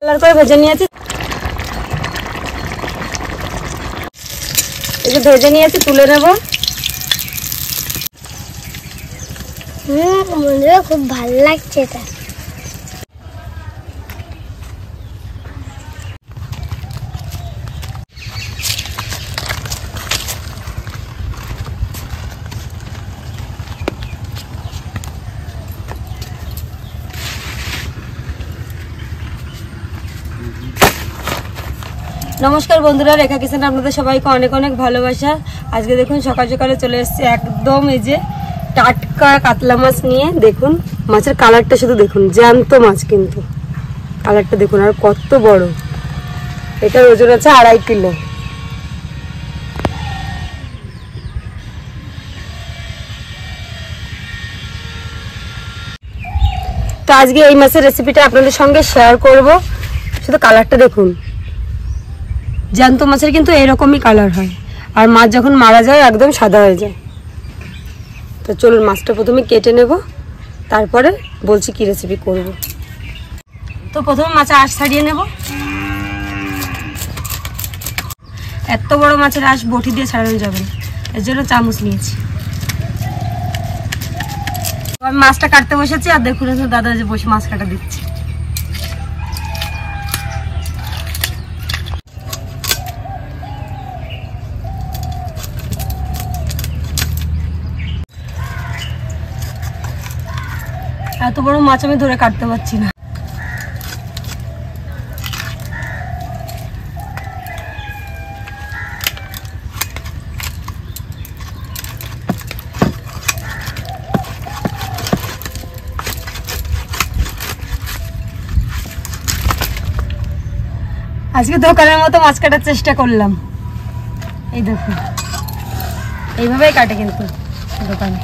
Colour করে ভেজে নিয়েছি, এই যে ভেজে নিয়েছি তুলে নেব। খুব ভালো লাগছে এটা। নমস্কার বন্ধুরা, রেখা কিচেনে আপনাদের সবাইকে অনেক অনেক ভালোবাসা। আজকে দেখুন সকাল সকালে চলে এসেছি একদম এই যে টাটকা কাতলা মাছ নিয়ে। দেখুন মাছের কালারটা শুধু দেখুন, জ্যান্ত মাছ কিন্তু কালারটা দেখুন, আর কত বড়। এটার ওজন আছে 2.5 কিলো। তো আজকে এই মাছের রেসিপিটা আপনাদের সঙ্গে শেয়ার করব। শুধু কালারটা দেখুন, জ্যান্ত মাছের কিন্তু এরকমই কালার হয়, আর মাছ যখন মারা যায় একদম সাদা হয়ে যায়। তো চলুন মাছটা প্রথমে কেটে নেব, তারপরে বলছি কি রেসিপি করব। তো প্রথমে মাছের আঁশ ছাড়িয়ে নেব। এত বড় মাছের আঁশ বটি দিয়ে ছাড়ানো যাবে না, এর জন্য চামচ নিয়েছি। আমি মাছটা কাটতে বসেছি, আর দেখুন দাদা যে বসে মাছ কাটা দিচ্ছে। এত বড় মাছ আমি ধরে কাটতে পারছি না। আজকে দোকানের মতো মাছ কাটার চেষ্টা করলাম। এই দেখুন এইভাবেই কাটে কিন্তু দোকানে।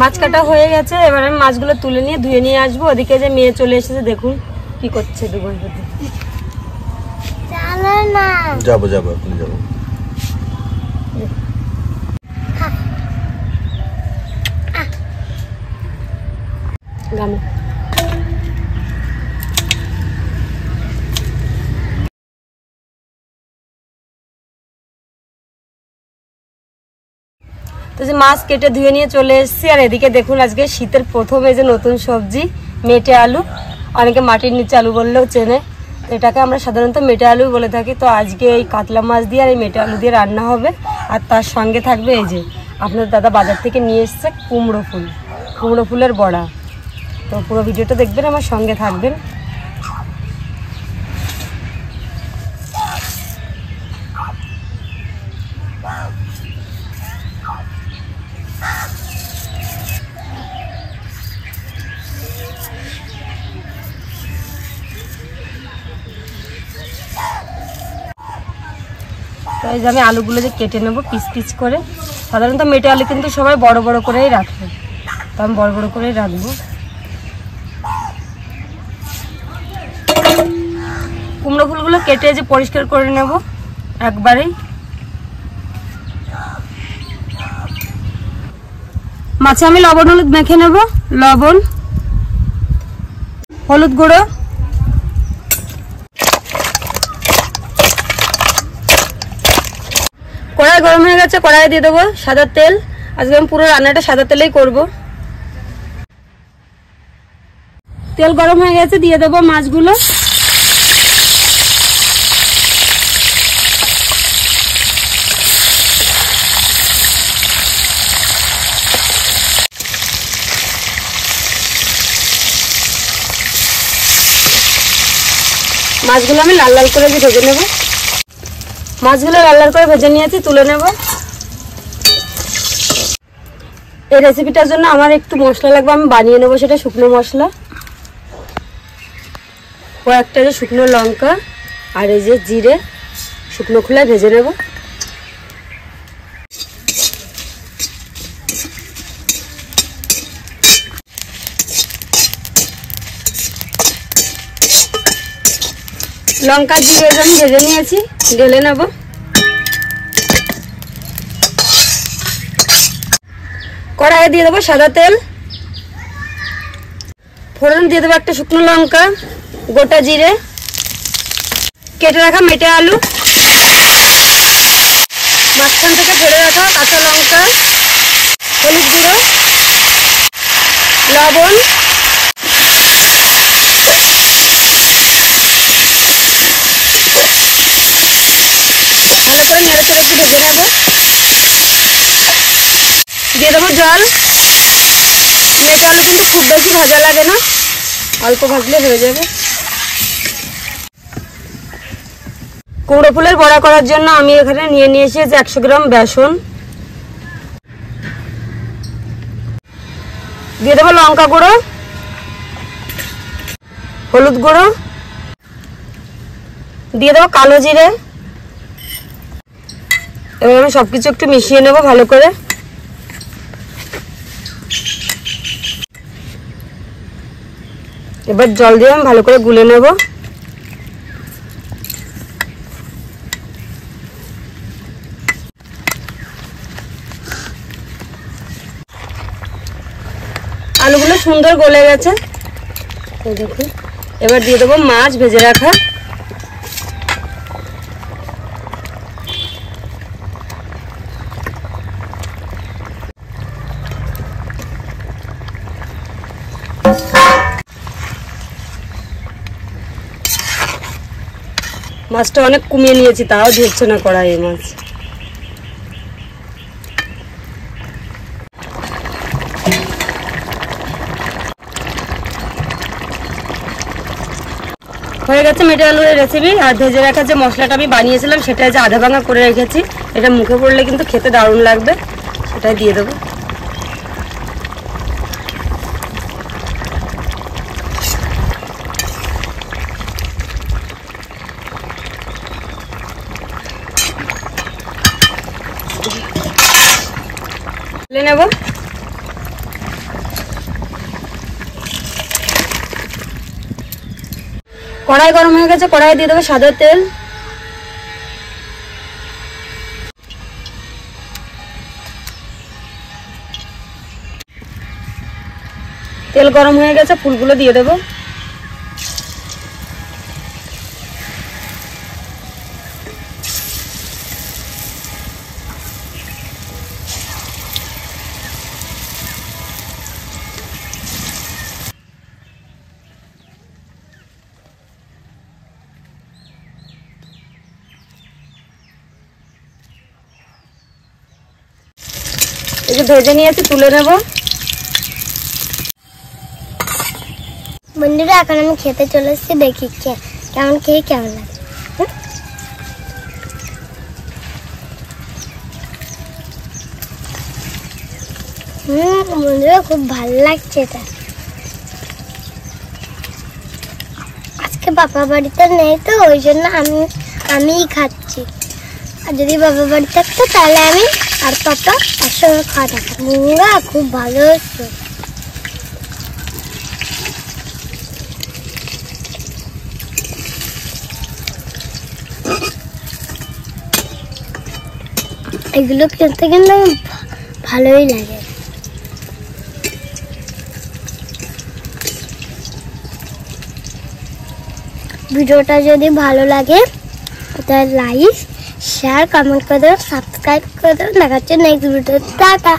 মাছ কাটা হয়ে গেছে, এবার আমি মাছগুলো তুলে নিয়ে ধুয়ে নিয়ে আসবো। ওদিকে যে মেয়ে চলে এসেছে, দেখুন কি করছে। যাবো গামে তো যে মাছ কেটে ধুয়ে নিয়ে চলে এসেছি। আর এদিকে দেখুন আজকে শীতের প্রথম এই যে নতুন সবজি মেটে আলু, অনেকে মাটির নিচে আলু বললেও চেনে, এটাকে আমরা সাধারণত মেটে আলু বলে থাকি। তো আজকে এই কাতলা মাছ দিয়ে আর এই মেটে আলু দিয়ে রান্না হবে। আর তার সঙ্গে থাকবে এই যে আপনার দাদা বাজার থেকে নিয়ে এসছে কুমড়ো ফুলের বড়া। তো পুরো ভিডিওটা দেখবেন, আমার সঙ্গে থাকবেন। তো এই যে আমি আলুগুলো যে কেটে নেবো পিস পিস করে। সাধারণত মেটে আলু কিন্তু সবাই বড় বড় করেই রাখে, তো আমি বড় বড় করেই রাখবো। কুমড়ো ফুলগুলো কেটে যে পরিষ্কার করে নেব একবারেই। মাছে আমি লবণ হলুদ মেখে নেব। লবণ, হলুদ গুঁড়ো, কড়াই গরম হয়ে গেছে, কড়াইয়ে দিয়ে দেবো সাদা তেল। আজকে আমি পুরো রান্নাটা সাদা তেলেই করব। তেল গরম হয়ে গেছে, দিয়ে দেবো মাছগুলো। মাছগুলো আমি লাল লাল করে ভেজে নেব। মাছগুলো লাল লাল করে ভেজে নিয়েছি, তুলে নেব। এই রেসিপিটার জন্য আমার একটু মশলা লাগবে, আমি বানিয়ে নেবো সেটা। শুকনো মশলা, কয়েকটা যে শুকনো লঙ্কা, আর এই যে জিরে শুকনো খোলায় ভেজে নেব। লঙ্কা জিরে আমি ভেজে নিয়েছি, ঢেলে নেব। কড়াইয়ে দিয়ে দেবো সাদা তেল, ফোড়ন দিয়ে দেবো একটা শুকনো লঙ্কা, গোটা জিরে, কেটে রাখা মেটে আলু, মাঝখান থেকে ফেলে রাখা কাঁচা লঙ্কা, হলুদ গুঁড়ো, লবণ, ভালো করে নেড়ে চেড়ে একটু ভেজে নেব। দিয়ে দেবো জল। মেটে আলু কিন্তু খুব বেশি ভাজা লাগে না, অল্প ভাজলে হয়ে যাবে। কুমড়ো ফুলের বড়া করার জন্য আমি এখানে নিয়ে নিয়েছি 100 গ্রাম বেসন। দিয়ে দেবো লঙ্কা গুঁড়ো, হলুদ গুঁড়ো, দিয়ে দেবো কালো জিরে। এবার আমি সবকিছু একটু মিশিয়ে নেব ভালো করে। এবার জল দিয়ে আমি ভালো করে গুলে নেব। আলুগুলো সুন্দর গলে গেছে, এই দেখুন। এবার দিয়ে দেবো মাছ ভেজে রাখা। মাছটা অনেক কমিয়ে নিয়েছি, তাও ধরছে না কড়াইয়ে মাছ। হয়ে গেছে মেটে আলুর রেসিপি। আর ভেজে রাখা যে মশলাটা আমি বানিয়েছিলাম সেটা যে আধা ভাঙা করে রেখেছি, এটা মুখে পড়লে কিন্তু খেতে দারুণ লাগবে, সেটাই দিয়ে দেবো। নেব। কড়াই গরম হয়ে গেছে, কড়াই দিয়ে দেবো সাদা তেল। তেল গরম হয়ে গেছে, ফুলগুলো দিয়ে দেবো। এই যে ভেজে নিয়েছি, তুলে নেব। বন্ধুরা এখন আমি খেতে চলে এসেছি, দেখি কেমন খেয়ে কেমন লাগে। বন্ধুরা খুব ভালো লাগছে এটা। আজকে বাবা বাড়িতে নেই তো, ওই জন্য আমিই খাচ্ছি। আর যদি বাবা বাড়ি থাকতো তাহলে আমি আর পাপা একসঙ্গে খাওয়া থাকতাম। মুঙ্গা খুব ভালো হচ্ছে। এগুলো খেতে কিন্তু ভালোই লাগে। ভিডিওটা যদি ভালো লাগে তাহলে লাইক, শেয়ার, কমেন্ট করে দেবেন, সাবস্ক্রাইব করে দেবেন। দেখা হচ্ছে নেক্সট ভিডিওতে। টাটা।